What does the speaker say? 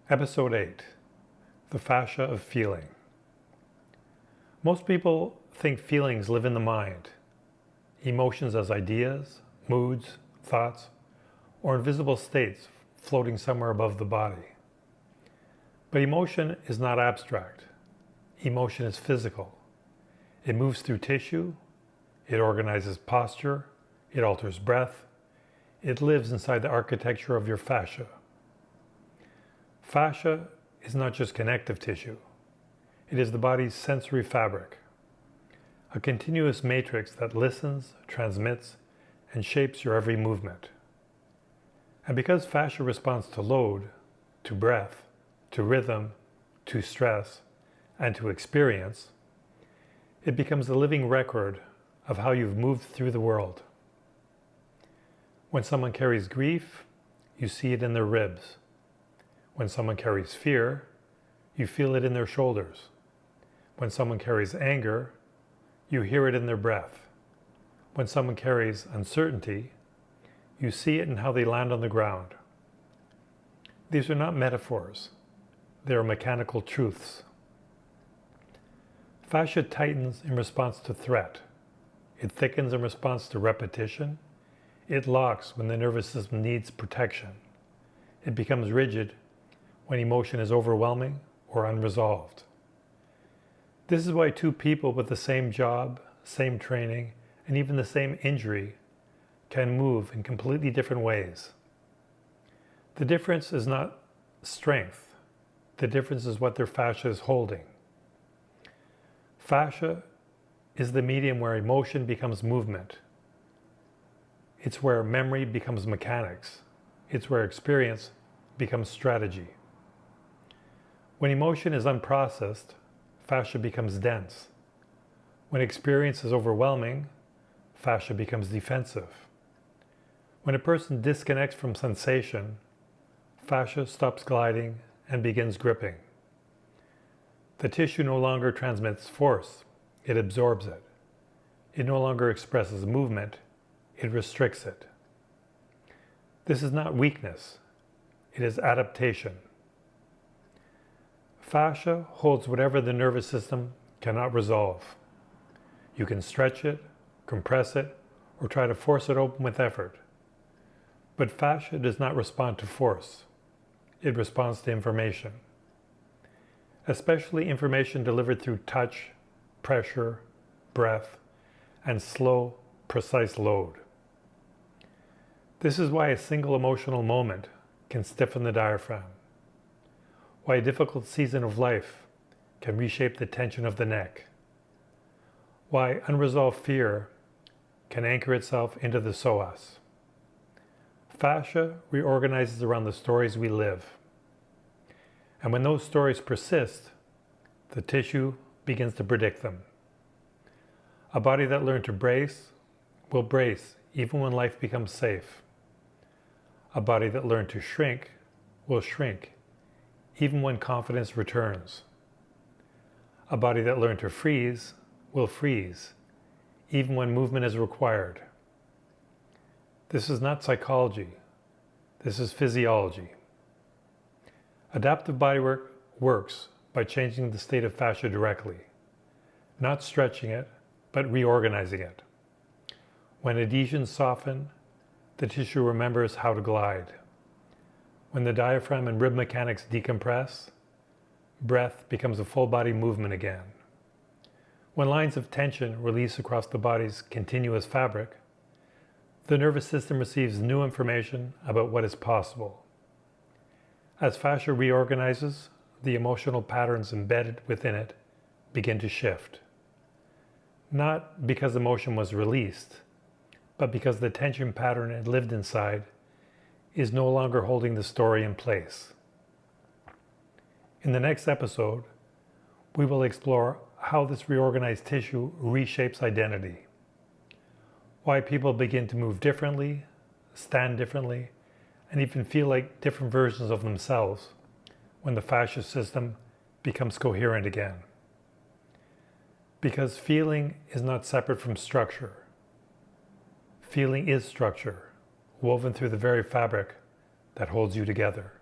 Episode 8, The Fascia of Feeling. Most people think feelings live in the mind, emotions as ideas, moods, thoughts, or invisible states floating somewhere above the body. But emotion is not abstract. Emotion is physical. It moves through tissue, it organizes posture, it alters breath, it lives inside the architecture of your fascia. Fascia is not just connective tissue. It is the body's sensory fabric, a continuous matrix that listens, transmits, and shapes your every movement. And because fascia responds to load, to breath, to rhythm, to stress, and to experience, it becomes a living record of how you've moved through the world. When someone carries grief, you see it in their ribs. When someone carries fear, you feel it in their shoulders. When someone carries anger, you hear it in their breath. When someone carries uncertainty, you see it in how they land on the ground. These are not metaphors. They are mechanical truths. Fascia tightens in response to threat. It thickens in response to repetition. It locks when the nervous system needs protection. It becomes rigid when emotion is overwhelming or unresolved. This is why two people with the same job, same training, and even the same injury can move in completely different ways. The difference is not strength. The difference is what their fascia is holding. Fascia is the medium where emotion becomes movement. It's where memory becomes mechanics. It's where experience becomes strategy. When emotion is unprocessed, fascia becomes dense. When experience is overwhelming, fascia becomes defensive. When a person disconnects from sensation, fascia stops gliding and begins gripping. The tissue no longer transmits force, it absorbs it. It no longer expresses movement, it restricts it. This is not weakness, it is adaptation. Fascia holds whatever the nervous system cannot resolve. You can stretch it, compress it, or try to force it open with effort. But fascia does not respond to force. It responds to information. Especially information delivered through touch, pressure, breath, and slow, precise load. This is why a single emotional moment can stiffen the diaphragm. Why a difficult season of life can reshape the tension of the neck. Why unresolved fear can anchor itself into the psoas. Fascia reorganizes around the stories we live. And when those stories persist, the tissue begins to predict them. A body that learned to brace will brace even when life becomes safe. A body that learned to shrink will shrink even when confidence returns. A body that learned to freeze will freeze, even when movement is required. This is not psychology, this is physiology. Adaptive bodywork works by changing the state of fascia directly, not stretching it, but reorganizing it. When adhesions soften, the tissue remembers how to glide. When the diaphragm and rib mechanics decompress, breath becomes a full body movement again. When lines of tension release across the body's continuous fabric, the nervous system receives new information about what is possible. As fascia reorganizes, the emotional patterns embedded within it begin to shift. Not because emotion was released, but because the tension pattern it lived inside is no longer holding the story in place. In the next episode, we will explore how this reorganized tissue reshapes identity, why people begin to move differently, stand differently, and even feel like different versions of themselves when the fascia system becomes coherent again. Because feeling is not separate from structure. Feeling is structure, woven through the very fabric that holds you together.